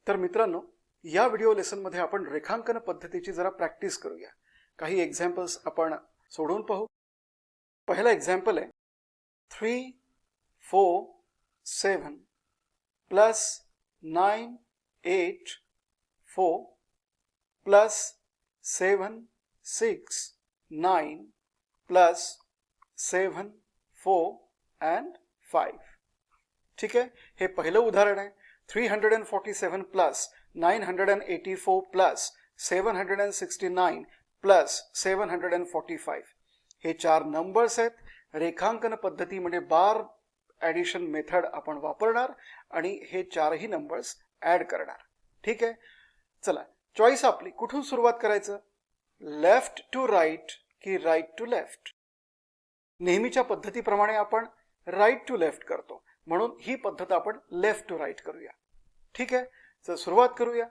तर मित्रांनो, या व्हिडिओ लेसन मध्ये आपण रेखांकन पद्धतीची जरा प्रॅक्टिस करूया. काही एक्झाम्पल्स आपण सोडवून पाहू. पहिला एक्झाम्पल आहे 3 4 7 प्लस 9 8 4 प्लस 7 6 9 प्लस 7 4 and 5. ठीक आहे, हे पहिलं उदाहरण आहे. 347 प्लस 984 प्लस 769 प्लस 745 हे चार नंबर्स आहेत. रेखांकन पद्धती म्हणजे बार ॲडिशन मेथड आपण वापरणार आणि हे चारही नंबर्स ॲड करणार. ठीक आहे, चला चॉईस आपली. कुठून सुरुवात करायचं? लेफ्ट टू राईट की राईट टू लेफ्ट? नेहमीच्या पद्धतीप्रमाणे आपण राईट टू लेफ्ट करतो, म्हणून ही पद्धत आपण लेफ्ट टू राईट करूया. ठीक आहे, तर सुरुवात करूया.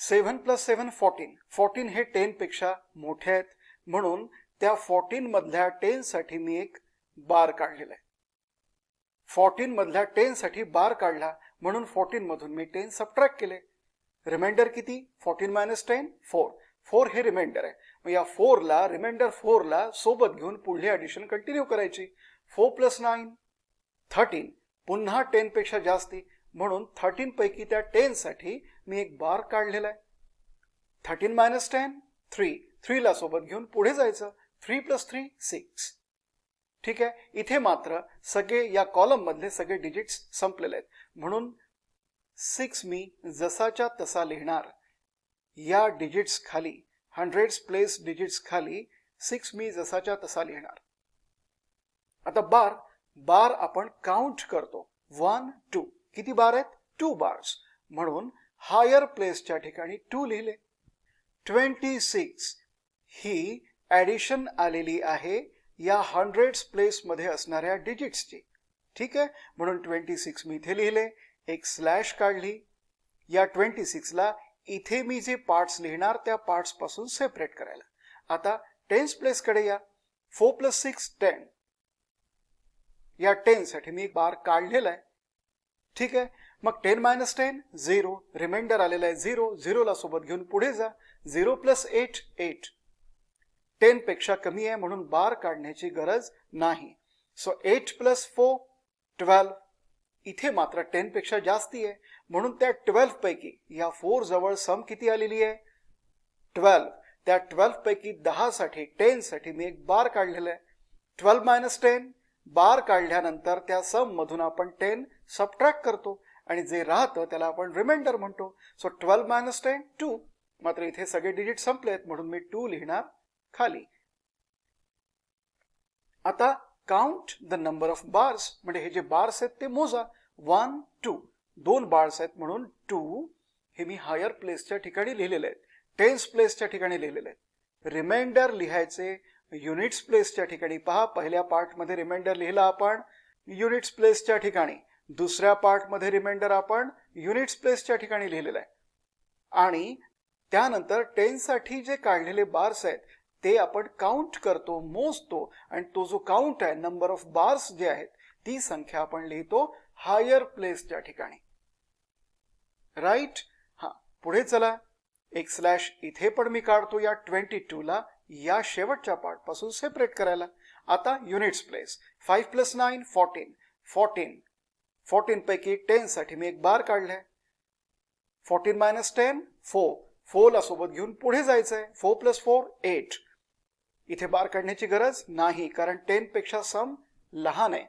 7 प्लस 7 14. 14 हे 10 पेक्षा मोठे आहेत, म्हणून त्या 14 मधल्या 10 साठी मी एक बार काढलेला आहे. 14 मधल्या 10 साठी बार काढला, म्हणून 14 मधून मी 10 सबट्रॅक्ट केले. रिमाइंडर किती? 14 मायनस 10 4. 4 हे रिमाइंडर आहे. मग या 4 ला रिमाइंडर 4 ला सोबत घेऊन पुढली ॲडिशन कंटिन्यू करायची. 4 प्लस 9 13. पुन्हा 10 पेक्षा जास्ती, म्हणून 13 पैकी त्या 10 साठी मी एक बार काढलेला आहे. 13 मायनस 10 3. 3 ला सोबत घेऊन पुढे जायचं. 3 प्लस 3 6. ठीक आहे, इथे मात्र सगळे या कॉलम मधले सगळे डिजिट्स संपलेले आहेत, म्हणून 6 मी जसाच्या तसा लिहिणार. या डिजिट्स खाली, हंड्रेड्स प्लेस डिजिट्स खाली 6 मी जसाच्या तसा लिहिणार. आता बार आपण काउंट करतो. 1 2. किती बार आहेत? 2 बार्स, म्हणून हायर प्लेसच्या ठिकाणी 2 लिहिले. 26 ही ॲडिशन आलेली आहे या हंड्रेड्स प्लेस मध्ये असणाऱ्या डिजिट्सची. ठीक आहे, म्हणून 26 मी इथे लिहिले. एक स्लॅश काढली. या 26 ला इथे मी जे पार्ट्स लिहिणार त्या पार्ट्स पासून सेपरेट करायला. आता टेन्स प्लेस कडे या. 4 प्लस 6 10. या 10 साठी मी एक बार काढलेला आहे. ठीक आहे, मग 10 मायनस 10 0. रिमाइंडर आलेला आहे 0. 0 ला सोबत घेऊन पुढे जा. 0 प्लस 8 8. 10 पेक्षा कमी आहे, म्हणून बार काढण्याची गरज नाही. So 8 plus 4 12. इथे मात्र 10 पेक्षा जास्ती आहे, म्हणून त्या 12 पैकी या 4 जवळ सम किती आलेली आहे? 12. त्या 12 पैकी 10 साठी 10 साठी मी एक बार काढलेला आहे. 12 मायनस 10. बार काढल्यानंतर त्या सम मधून आपण 10 सबट्रॅक्ट करतो आणि जे राहतं त्याला आपण रिमाइंडर म्हणतो. So 12 minus 10 2. मात्र इथे सगळे डिजिट संपलेत, म्हणून मी 2 लिहिणार खाली. आता count the number of bars, म्हणजे हे जे बार्स आहेत ते मोजा. 1 2. 2 बार्स आहेत, म्हणून 2 हे मी हायर प्लेसच्या ठिकाणी लिहिलेले आहेत. टेन्स प्लेसच्या ठिकाणी लिहिलेले आहेत. रिमाइंडर लिहायचे युनिट्स प्लेसच्या ठिकाणी. पहा, पहिल्या पार्ट मध्ये रिमाइंडर लिहिला आपण युनिट्स प्लेसच्या ठिकाणी. दुसऱ्या पार्ट मध्ये रिमाइंडर आपण युनिट्स प्लेसच्या ठिकाणी लिहिलेलं आहे. आणि त्यानंतर 10 साठी जे काढलेले बार्स आहेत ते आपण काउंट करतो, मोजतो, आणि तो जो काउंट आहे, नंबर ऑफ बार्स जे आहेत, ती संख्या आपण लिहितो हायर प्लेसच्या ठिकाणी. राईट? हा, पुढे चला. एक स्लॅश इथे पण मी काढतो या 22 ला या शेवटच्या पार्ट पासून सेपरेट करायला. आता युनिट्स प्लेस. 5 प्लस 9 14. 14. 14 पैकी 10 साठी मी एक बार काढलाय. 14 मायनस 10 4. 4 ला सोबत घेऊन पुढे जायचंय. 4 प्लस 4 8. इथे बार काढण्याची गरज नाही, कारण 10 पेक्षा सम लहान आहे.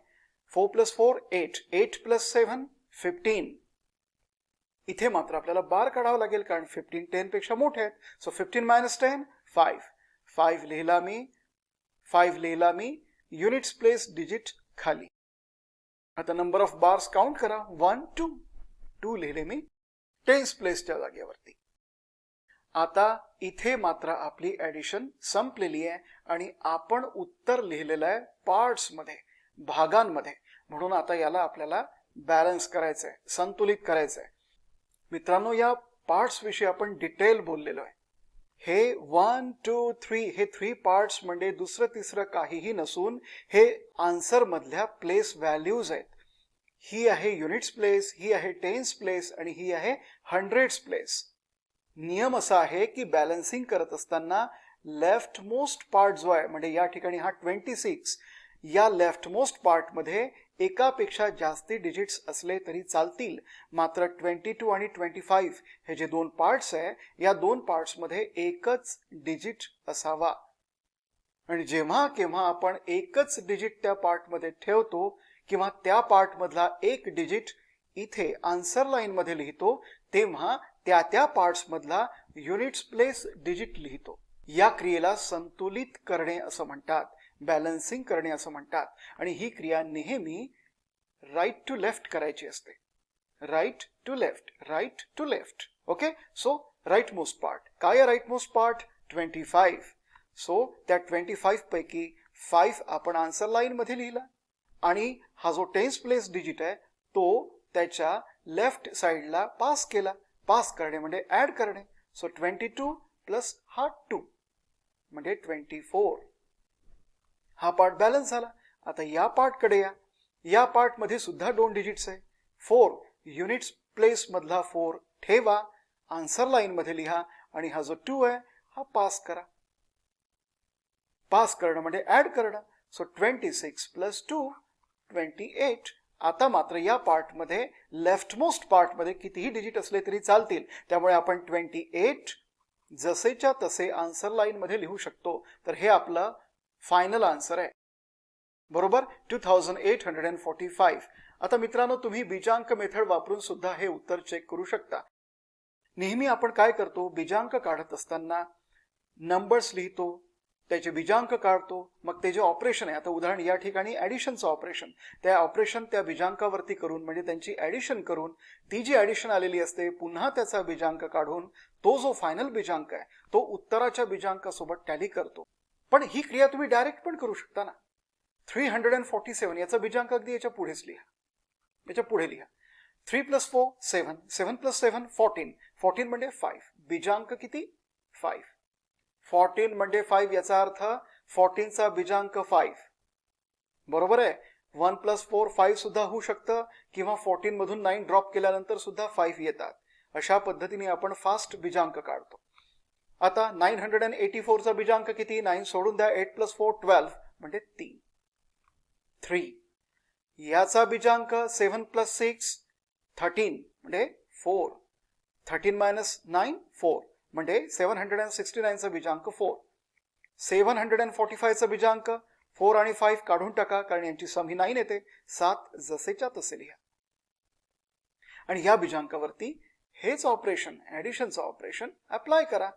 4 प्लस 4 8. 8 प्लस 7 15. इथे मात्र आपल्याला बार काढावा लागेल, कारण 15 10 पेक्षा मोठे आहेत. So 15 minus 10 5. 5 लिहिला मी युनिट्स प्लेस डिजिट खाली. आता नंबर ऑफ बार्स काउंट करा. 1 2. 2 लिहिले मी टेन्स प्लेसच्या जागेवरती. आता इथे मात्र आपली ॲडिशन संपलेली आहे आणि आपण उत्तर लिहिलेलं आहे पार्ट्स मध्ये, भागांमध्ये, म्हणून आता याला आपल्याला बॅलन्स करायचंय, संतुलित करायचंय. मित्रांनो, या पार्ट्स विषयी आपण डिटेल बोललेलो आहे. हे 1 2 3 हे 3 पार्ट्स म्हणजे दुसरं तिसरं काहीही नसून हे आन्सर मधल्या प्लेस व्हॅल्यूज आहेत. ही आहे युनिट्स प्लेस, ही आहे टेन्स प्लेस आणि ही आहे हंड्रेड्स प्लेस. नियम असा आहे की बॅलन्सिंग करत असताना लेफ्ट मोस्ट पार्ट जो आहे म्हणजे या ठिकाणी हा 26, या लेफ्ट मोस्ट पार्टमध्ये एकापेक्षा जास्ती डिजिट्स असले तरी चालतील. मात्र 22 आणि 25 हे जे दोन पार्ट्स आहे या दोन पार्ट्समध्ये एकच डिजिट असावा. आणि जेव्हा केव्हा आपण एकच डिजिट त्या पार्टमध्ये ठेवतो किंवा त्या पार्टमधला एक डिजिट इथे आन्सर लाईनमध्ये लिहितो तेव्हा त्या पार्ट्समधला युनिट्स प्लेस डिजिट लिहितो. या क्रियेला संतुलित करणे असं म्हणतात, बॅलन्सिंग करणे असं म्हणतात. आणि ही क्रिया नेहमी राईट टू लेफ्ट करायची असते. Right to left, right to left. Okay, so right most part. काय राईट मोस्ट पार्ट? 25. सो त्या 25 पैकी 5 आपण आन्सर लाईन मध्ये लिहिला आणि हा जो टेन्स प्लेस डिजिट आहे तो त्याच्या लेफ्ट साइडला पास केला. पास करणे म्हणजे ऍड करणे. सो 22 प्लस हा 2 म्हणजे 24. हा पार्ट बॅलन्स झाला. आता या पार्ट कडे या. या पार्ट मध्ये सुद्धा दोन डिजिट्स आहे. 4 युनिट्स प्लेस मधला 4 ठेवा, आन्सर लाईन मध्ये लिहा आणि हा जो 2 आहे हा पास करा. पास करणं म्हणजे ऍड करणं. So 26 plus 2 28. आता मात्र या पार्टमध्ये लेफ्ट मोस्ट पार्टमध्ये कितीही डिजिट असले तरी चालतील, त्यामुळे आपण 28 जसेच्या तसे आन्सर लाईन मध्ये लिहू शकतो. तर हे आपलं फायनल आन्सर आहे. बरोबर, 2845. आता मित्रांनो, तुम्ही बीजांक मेथड वापरून सुद्धा हे उत्तर चेक करू शकता. नेहमी आपण काय करतो, बीजांक काढत असताना नंबर्स लिहितो, त्याचे बीजांक काढतो, मग ते जे ऑपरेशन आहे, आता उदाहरण या ठिकाणी ॲडिशनचं ऑपरेशन, त्या ऑपरेशन त्या बीजांकावरती करून म्हणजे त्यांची ॲडिशन करून ती जी ॲडिशन आलेली असते पुन्हा त्याचा बीजांक काढून तो जो फायनल बीजांक आहे तो उत्तराच्या बीजांकासोबत टॅली करतो. पण ही क्रिया तुम्ही डायरेक्ट पण करू शकता ना. 347 याचा बीजांक अगदी याच्या पुढेच लिहा, याच्या पुढे लिहा. 3 + 4 7, 7 + 7 14, 14 म्हणजे 5, बीजांक किती? 5. 14 म्हणजे 5 याचा अर्थ 14 चा बीजांक 5. बरोबर आहे. 1 + 4 5 सुद्धा होऊ शकतं किंवा 14 मधून 9 ड्रॉप केल्यानंतर सुद्धा 5 येतात. अशा पद्धतीने आपण फास्ट बीजांक काढतो. आता 984 चा बीजांक किती? 9 सोडून द्या, 8 + 4 12 म्हणजे 3. याचा बीजांक 7 + 6 13 म्हणजे 4. 13 - 9 4 म्हणजे 769 चा बीजांक 4. 745 चा बीजांक 4 आणि 5 काढून टाका कारण यांची सम ही 9 येते. 7 जसेच्या तसे लिहा आणि या बीजांकावरती हेच ऑपरेशन, ॲडिशनचं ऑपरेशन अप्लाय करा.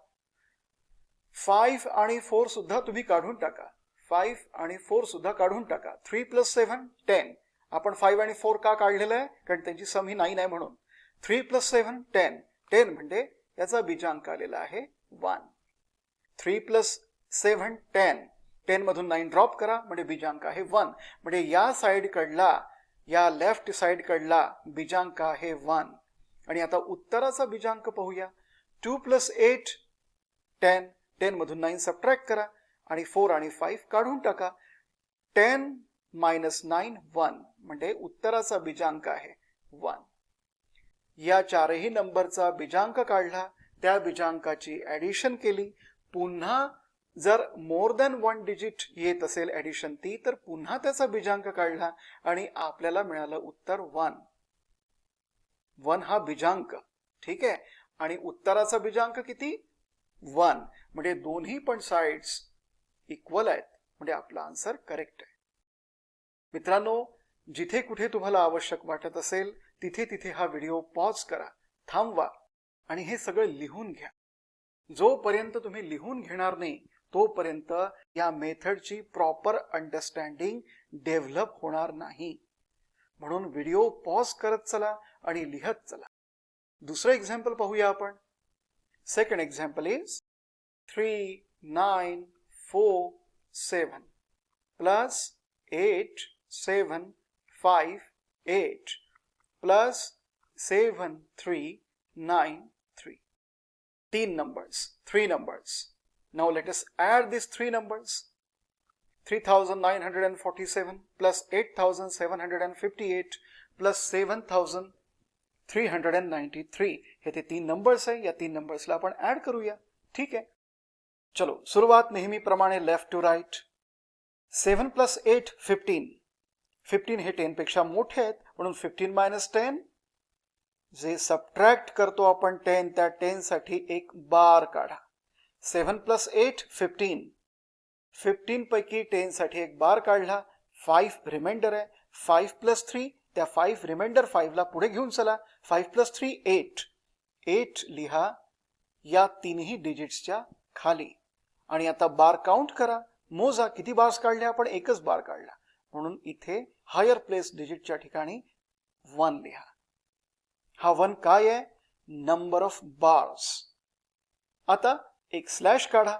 5 आणि 4 सुद्धा तुम्ही काढून टाका. 5 आणि 4 सुद्धा काढून टाका. 3 + 7 10. आपण 5 आणि 4 का काढलेलं आहे? कारण त्यांची सम ही 9 आहे म्हणून. 3 + 7 10. 10 म्हणजे याचा बीजांक आलेला आहे 1. 3 + 7 10. 10 मधून 9 ड्रॉप करा म्हणजे बीजांक आहे 1. म्हणजे या साइड कडला, या लेफ्ट साइड कडला बीजांक आहे 1. आणि आता उत्तराचा बीजांक पाहूया. 2 + 8 10. 10 मधून 9 सबट्रॅक्ट करा आणि 4 आणि 5 काढून टाका. 10 - 9 1 म्हणजे उत्तराचा बीजांक आहे 1. या चारही नंबरचा बीजांक काढला, त्या बीजांकाची ॲडिशन केली, पुन्हा जर मोर दॅन 1 डिजिट येत असेल ॲडिशन ती, तर पुन्हा त्याचा बीजांक काढला आणि आपल्याला मिळालं उत्तर 1. 1 हा बीजांक, ठीक आहे. आणि उत्तराचा बीजांक किती? 1. म्हणजे दोन्ही पण साइड्स इक्वल आहेत, म्हणजे आपला आन्सर करेक्ट आहे. मित्रांनो, जिथे कुठे तुम्हाला आवश्यक वाटत असेल तिथे तिथे हा व्हिडिओ पॉज करा, थांबवा आणि हे सगळं लिहून घ्या. जोपर्यंत तुम्ही लिहून घेणार नाही तोपर्यंत या मेथडची प्रॉपर अंडरस्टँडिंग डेव्हलप होणार नाही. म्हणून व्हिडिओ पॉज करत चला आणि लिहत चला. दुसरं एक्झाम्पल पाहूया आपण. Second example is 3 9 4 7 plus 8 7 5 8 plus 7 3 9 3. 3 numbers. Now let us add these 3 numbers. 3947 plus 8758 plus 7393 हे ते 3 नंबर्स आहे. या 3 नंबर्सला आपण ऍड करूया. ठीक आहे, चलो सुरुवात नेहमीप्रमाणे लेफ्ट टू राईट. 7 प्लस 8 15. 15 हे 10 पेक्षा मोठे आहेत म्हणून 15 मायनस 10. जे सबट्रॅक्ट करतो आपण 10 त्या 10 साठी एक बार काढा. 7 प्लस 8 15. 15 पैकी 10 साठी एक बार काढला. 5 रिमाइंडर आहे. 5 प्लस 3 त्या 5 रिमाइंडर 5 ला पुढे घेऊन चला. 5 प्लस 3 8. 8 लिहा या तीनही डिजिट्सच्या खाली आणि आता बार काउंट करा. मोजा किती बार्स काढले आपण. एकच बार काढला म्हणून इथे हायर प्लेस डिजिटच्या ठिकाणी 1 लिहा. हा 1 काय आहे. Number of bars. आता एक स्लॅश काढा.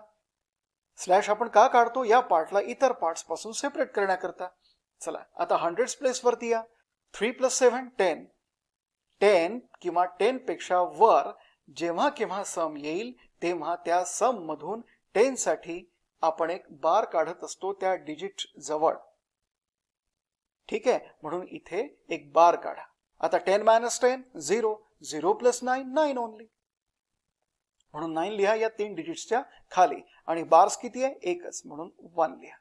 स्लॅश आपण का काढतो. या पार्टला इतर पार्ट्स पासून सेपरेट करण्याकरता. चला आता हंड्रेड्स प्लेस वरती या. 3 प्लस 7 10. 10 किंवा 10 पेक्षा वर जेव्हा केव्हा सम येईल तेव्हा त्या सम मधून 10 साठी आपण एक बार काढत असतो त्या डिजिट जवळ. ठीक आहे, म्हणून इथे एक बार काढा. आता 10 मायनस 10 0. 0 प्लस 9 9 ओनली म्हणून 9 लिहा या 3 डिजिट्सच्या खाली आणि बार्स किती आहे. एकच म्हणून 1 लिहा.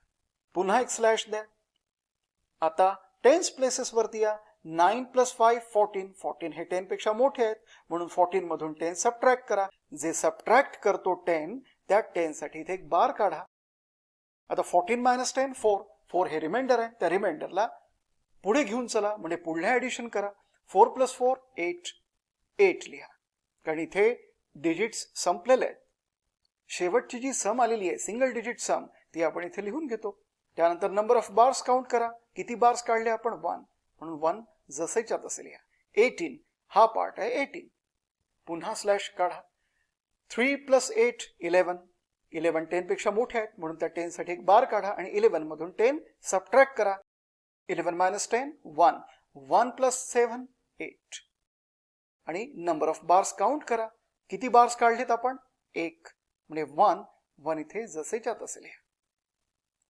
पुन्हा एक स्लॅश द्या. आता 10 प्लेसेस वरती या. 9 प्लस 5 14. 14 हे 10 पेक्षा मोठे आहेत म्हणून 14 मधून 10 सबट्रॅक्ट करा. जे सबट्रॅक्ट करतो 10 त्या 10 साठी इथे एक बार काढा. आता 14 मायनस 10 4. 4 हे रिमाइंडर आहे. त्या रिमाइंडरला पुढे घेऊन चला म्हणजे पुढल्या ऍडिशन करा. 4 प्लस 4 8. 8 लिहा कारण इथे डिजिट्स संपलेले आहेत. शेवटची जी सम आलेली आहे सिंगल डिजिट सम ती आपण इथे लिहून घेतो. त्यानंतर नंबर ऑफ बार्स काउंट करा. किती बार्स काढले आपण 1 म्हणून 1 जसेच्या तसे लिहा. 18 हा पार्ट आहे 18. पुन्हा स्लॅश काढा. 3 प्लस 8 11. 11 10 पेक्षा मोठे आहेत म्हणून त्या 10 साठी एक बार काढा आणि 11 मधून 10 सबट्रॅक्ट करा. 11 मायनस 10 1. 1 प्लस 7 8 आणि नंबर ऑफ बार्स काउंट करा. किती बार्स काढलेत आपण 1 म्हणजे 1. 1 इथे जसेच्या तसे लिहा.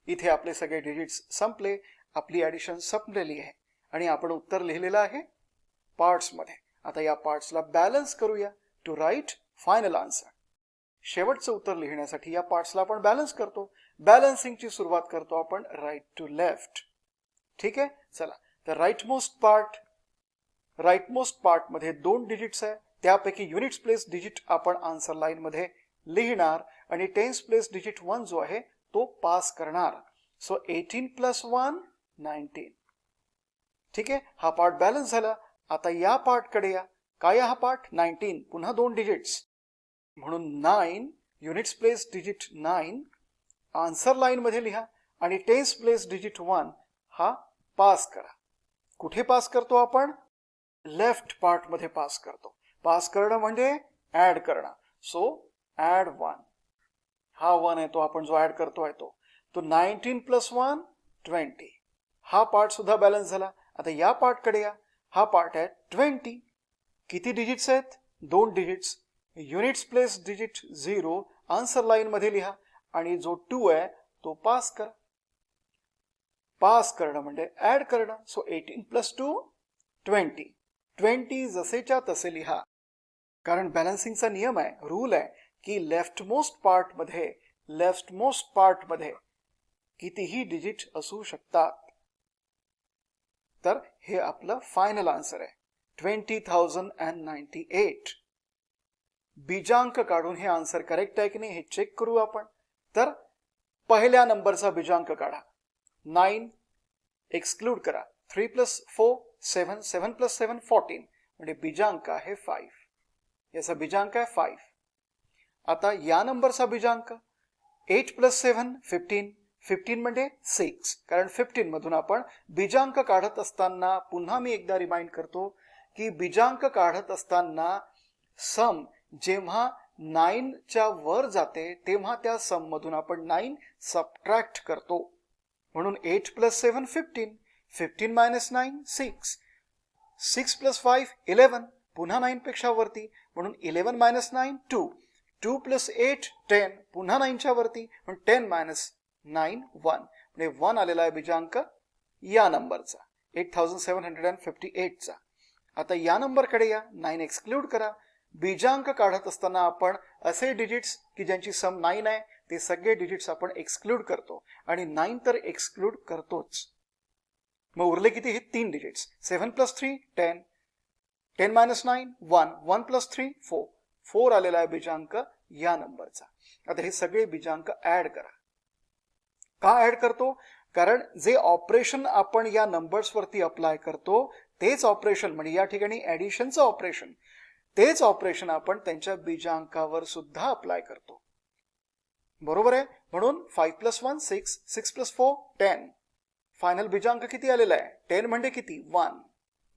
इथे आपले सगळे डिजिट्स संपले. आपली ऍडिशन संपलेली आहे आणि आपण उत्तर लिहिलेलं आहे पार्ट्स मध्ये. आता या पार्ट्सला बॅलन्स करूया टू राईट फायनल आन्सर. शेवटचं उत्तर लिहिण्यासाठी या पार्ट्सला आपण बॅलन्स करतो. बॅलन्सिंगची सुरुवात करतो आपण राईट टू लेफ्ट. ठीक आहे, चला तर राईटमोस्ट पार्ट मध्ये 2 डिजिट्स आहे. त्यापैकी युनिट्स प्लेस डिजिट आपण आन्सर लाईन मध्ये लिहिणार आणि टेन्स प्लेस डिजिट 1 जो आहे तो पास करणार. So 18 plus 1 19. ठीक आहे, हा पार्ट बॅलन्स झाला. आता या पार्ट कडे या. काय हा पार्ट 19. पुन्हा 2 डिजिट्स म्हणून 9 units place digit 9 answer line मध्ये लिहा आणि टेन्स प्लेस डिजिट 1 हा पास करा. कुठे पास करतो आपण. लेफ्ट पार्ट मध्ये पास करतो. पास करणं म्हणजे ऍड करणं. So add 1. हा 1 आहे तो आपण जो ऍड करतोय तो 19 प्लस 1 20. हा पार्ट सुद्धा बॅलन्स झाला. आता या पार्ट कडे या. हा पार्ट आहे 20. किती डिजिट्स आहेत 2 digits. Units place digit 0 answer line मध्ये लिहा आणि जो 2 आहे तो पास करा. पास करणं म्हणजे ऍड करणं. So 18 plus 2 20. 20 जसेच्या तसे लिहा कारण बॅलन्सिंगचा नियम आहे, रूल आहे की लेफ्टमोस्ट पार्ट मध्ये कितीही डिजिट असू शकतात. तर हे आपलं फायनल आन्सर आहे 20,098. बीजांक काढून हे आन्सर करेक्ट आहे की नाही हे चेक करू आपण. तर पहिल्या नंबरचा बीजांक काढा. 9 एक्सक्लूड करा. 3 प्लस 4 7. 7 प्लस 7 14 म्हणजे बीजांक आहे 5. याचा बीजांक आहे 5. आता या नंबरचा बीजांक 8 प्लस 7 15. 15 म्हणजे 6 कारण 15 मधून आपण बीजांक काढत असताना पुन्हा मी एकदा रिमाइंड करतो की बीजांक काढत असताना सम जेव्हा 9 च्या वर जाते तेव्हा त्या सम मधून आपण 9 सबट्रॅक्ट करतो. म्हणून 8 प्लस 7 15. 15 मायनस 9 6. 6 प्लस 5 11. पुन्हा 9 पेक्षा वरती म्हणून 11 मायनस 9 2. 2 प्लस 8 10. पुन्हा 9 च्या वरती म्हणून 10 मायनस 9 1 म्हणजे 1 आलेला आहे बीजांक या नंबरचा. 8758चा. आता या नंबरकडे या, 9 एक्सक्लूड करा. बीजांक काढत असताना आपण असे डिजिट्स की ज्यांची सम 9 आहे ते सगळे डिजिट्स आपण एक्सक्लूड करतो आणि 9 तर एक्सक्लूड करतोच. मग उरले किती? हे 3 डिजिट्स. 7 + 3 10, 10 - 9 1, 1 + 3 4, 4 आलेला आहे बीजांक या नंबरचा. आता हे सगळे बीजांक ऍड करा. का ऍड करतो? कारण जे ऑपरेशन आपण या नंबर्स वरती अप्लाय करतो तेच ऑपरेशन म्हणजे या ठिकाणी ऍडिशनचं ऑपरेशन, तेच ऑपरेशन आपण त्यांच्या बीजांकावर सुद्धा अप्लाय करतो. बरोबर आहे? म्हणून 5 + 1 6, 6 + 4 10. फायनल बीजांक किती आलेला आहे? 10 म्हणजे किती? 1.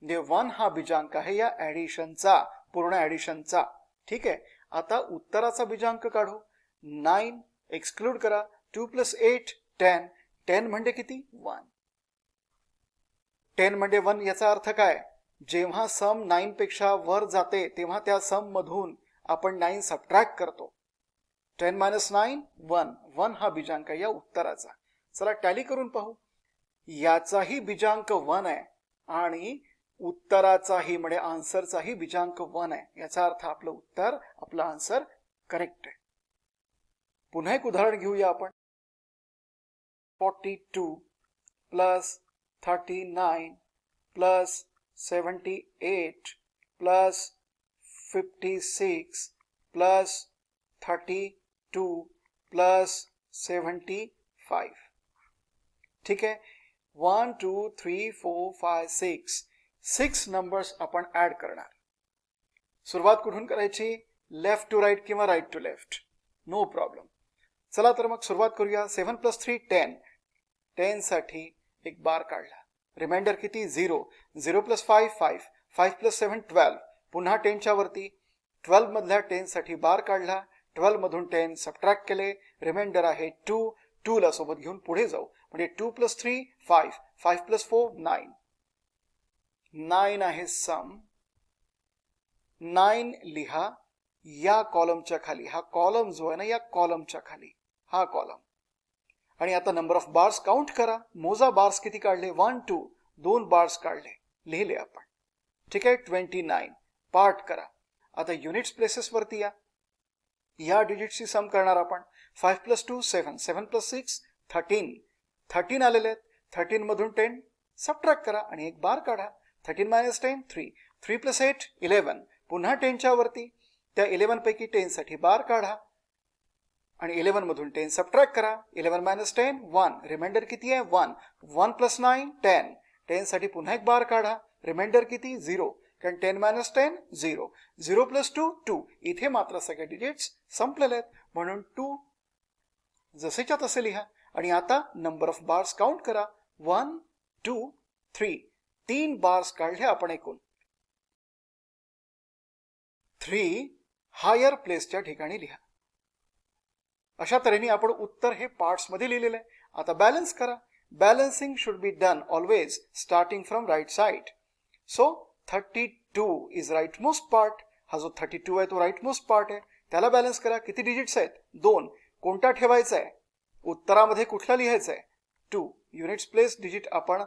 म्हणजे 1 हा बीजांक आहे या ऍडिशनचा, पूर्ण ऍडिशनचा. ठीक आहे. आता उत्तराचा बीजांक काढू. 9 एक्सक्लूड करा. 2 + 8 10. 10 म्हणजे किती? 1. 10 म्हणजे 1 याचा अर्थ काय? जेव्हा सम 9 पेक्षा वर जाते तेव्हा त्या सम मधून आपण 9 सबट्रॅक्ट करतो. 10 - 9 1. 1 हा बीजांक या उत्तराचा. चला टॅली करून पाहू. याचाही बीजांक 1 आहे आणि उत्तराचाही म्हणजे आन्सरचाही बीजांक 1 आहे. याचा अर्थ आपलं उत्तर, आपलं आन्सर करेक्ट आहे. पुन्हा एक उदाहरण घेऊया आपण. 42 + 39 + 78 + 56 + 32 + 75. ठीक आहे. 1 2 3 4 5 6 6 नंबर्स आपण ऍड करणार. सुरुवात कुठून करायची? लेफ्ट टू राईट किंवा right to left, no problem. चला तर मग सुरुवात करूया. 7 + 3 10. 10 साठी एक बार काढला. रिमाइंडर किती? 0. 0 + 5 5. 5 + 7 12. पुन्हा 10च्या वरती. 12 मधल्या 10 साठी बार काढला. 12 मधून 10 सबट्रॅक्ट केले. रिमाइंडर आहे 2. 2 ला सोबत घेऊन पुढे जाऊ. म्हणजे 2 + 3 5. 5 + 4 9. 9 आहे सम. 9 लिहा या कॉलमच्या खाली. हा कॉलम जो आहे ना, या कॉलमच्या खाली हा कॉलम. आणि आता नंबर ऑफ बार्स काउंट करा. मोजा बार्स किती काढले? 1 2. 2 बार्स काढले, लिहिले आपण. ठीक आहे. 29. पार्ट करा. आता युनिट्स प्लेसेस वरती या. या डिजिटची सम करणार आपण. 5 + 2 7. 7 + 6 13. 13 आलेले आहेत. 13 मधून 10 सबट्रॅक्ट करा आणि एक बार काढा. 13 - 10 3. 3 + 8 11. पुन्हा 10च्या वरती. त्या 11 पैकी 10 साठी बार काढा आणि 11 मधून 10 सबट्रॅक्ट करा. 11 - 10 1. रिमाइंडर किती आहे? 1. 1 + 9 10. 10 साठी पुन्हा एक बार काढा. रिमाइंडर किती? 0. कारण 10 - 10 0. 0 + 2 2. इथे मात्र सगळे डिजिट्स संपलेले आहेत म्हणून 2 जसेच्या तसे लिहा. आणि आता नंबर ऑफ बार्स काउंट करा. 1 2 3. 3 बार्स काढले आपण एकूण. 3 हायर प्लेसच्या ठिकाणी लिहा. अशा तऱ्हेने आपण उत्तर हे पार्ट्स मध्ये लिहिलेलं आहे. आता बॅलन्स करा. Balancing should be done always starting from right side. So 32 is right most part. हा जो 32 आहे तो राईट मोस्ट पार्ट आहे. त्याला बॅलन्स करा. किती डिजिट्स आहेत? 2. कोणता ठेवायचा आहे? उत्तरामध्ये कुठला लिहायचा आहे? 2. युनिट्स प्लेस डिजिट आपण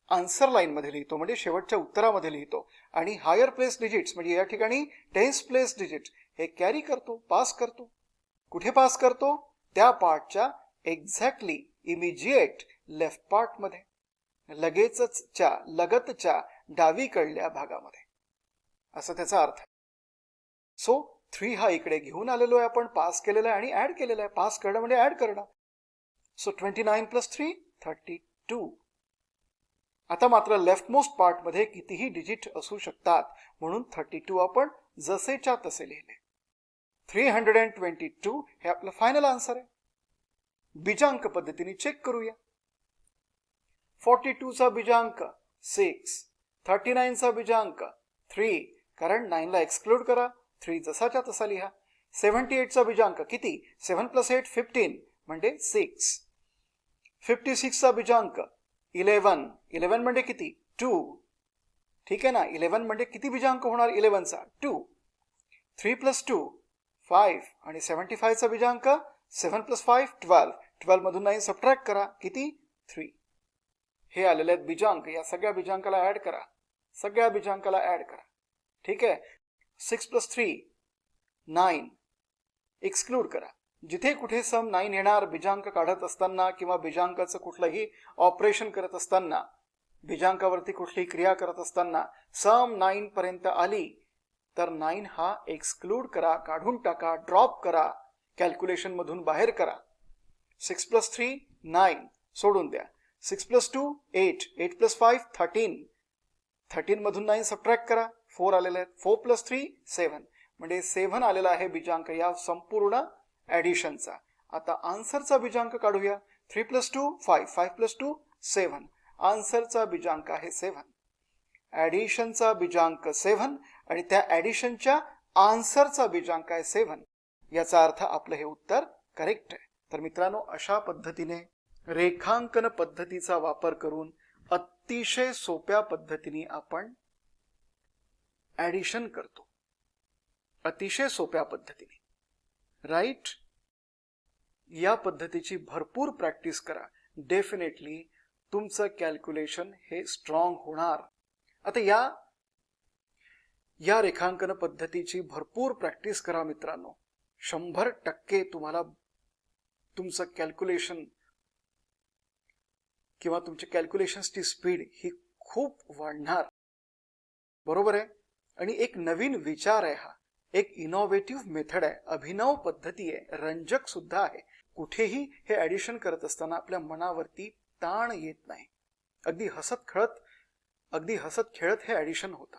आन्सर लाईन मध्ये लिहितो म्हणजे शेवटच्या उत्तरामध्ये लिहितो. आणि हायर प्लेस डिजिट्स म्हणजे या ठिकाणी टेन्स प्लेस डिजिट हे कॅरी करतो, पास करतो. कुठे पास करतो? त्या पार्टच्या एक्झॅक्टली इमिजिएट लेफ्ट पार्ट मध्ये, लगेचच्या लगतच्या डावीकडल्या भागामध्ये, असं त्याचा अर्थ आहे. सो 3 हा इकडे घेऊन आलेलो आहे आपण, पास केलेला आहे आणि ऍड केलेला आहे. पास करणं म्हणजे ऍड करणं. सो 29 + 3 32. आता मात्र लेफ्ट मोस्ट पार्ट मध्ये कितीही डिजिट असू शकतात म्हणून 32 आपण जसेच्या तसे लिहिले. 322 हे आपलं फायनल आन्सर आहे. बीजांक पद्धतीने चेक करूया. 42 चा बीजांक 6. 39 चा बीजांक 3. कारण 9 ला एक्सक्लूड करा. 3 जसाच्या तसा लिहा. 78 चा बीजांक किती? 7 + 8 15 म्हणजे 6. 56 चा बीजांक 11. 11 म्हणजे किती? 2. ठीक आहे ना. 11 म्हणजे किती बीजांक होणार 11 चा? 2. 3 + 2 5. आणि 75 चा बीजांक 7 + 5 12. 12 मधून 9 सबट्रॅक्ट करा. किती? 3. हे आलेले आहेत बीजांक, या सगळ्या बीजांकाला ऍड करा, सगळ्या बीजांकाला ऍड करा. ठीक आहे. 6 + 3 9. एक्सक्लूड करा. जिथे कुठे सम 9 येणार बीजांक काढत असताना किंवा बीजांकाचं कुठलंही ऑपरेशन करत असताना, बीजांकावरती कुठली क्रिया करत असताना सम 9 पर्यंत आली तर 9 हा एक्सक्लूड करा, काढून टाका, ड्रॉप करा, कॅल्क्युलेशन मधून बाहेर करा. 6 + 3 9 सोडून द्या. 6 + 2 8. 8 + 5 13. 13 मधून 9 सबट्रॅक्ट करा, 4 आलेले आहेत. 4 + 3 7. म्हणजे 7 आलेला आहे बीजांक या संपूर्ण ऍडिशनचा. आता आन्सरचा बीजांक काढूया. 3 + 2 5. 5 + 2 7. आन्सरचा बीजांक आहे 7. ऍडिशनचा बीजांक 7 आणि त्या ऍडिशनच्या आन्सरचा बीजांक आहे 7. याचा अर्थ आपलं हे उत्तर करेक्ट आहे. तर मित्रांनो, अशा पद्धतीने रेखांकन पद्धतीचा वापर करून अतिशय सोप्या पद्धतीने आपण ऍडिशन करतो, अतिशय सोप्या पद्धतीने. राईट. या पद्धतीची भरपूर प्रॅक्टिस करा. डेफिनेटली तुमचं कॅल्क्युलेशन हे स्ट्रॉंग होणार. आता या रेखांकन पद्धतीची भरपूर प्रॅक्टिस करा मित्रांनो. 100% तुम्हाला तुमचं कॅल्क्युलेशन किंवा तुमच्या कॅल्क्युलेशन्सची स्पीड ही खूप वाढणार. बरोबर आहे. आणि एक नवीन विचार आहे हा, एक इनोव्हेटिव्ह मेथड आहे, अभिनव पद्धती आहे, रंजक सुद्धा आहे. कुठेही हे ऍडिशन करत असताना आपल्या मनावरती ताण येत नाही. अगदी हसत खेळत हे ऍडिशन होतं.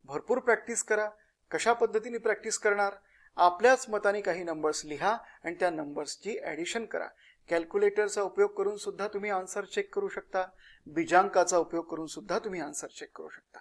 भरपूर प्रॅक्टिस करा. कशा पद्धतीने प्रॅक्टिस करणार? आपल्याच मताने काही नंबर्स लिहा आणि त्या नंबर्सची ऍडिशन करा. कॅल्क्युलेटरचा उपयोग करून सुद्धा तुम्ही आन्सर चेक करू शकता. बीजांकाचा उपयोग करून सुद्धा तुम्ही आन्सर चेक करू शकता.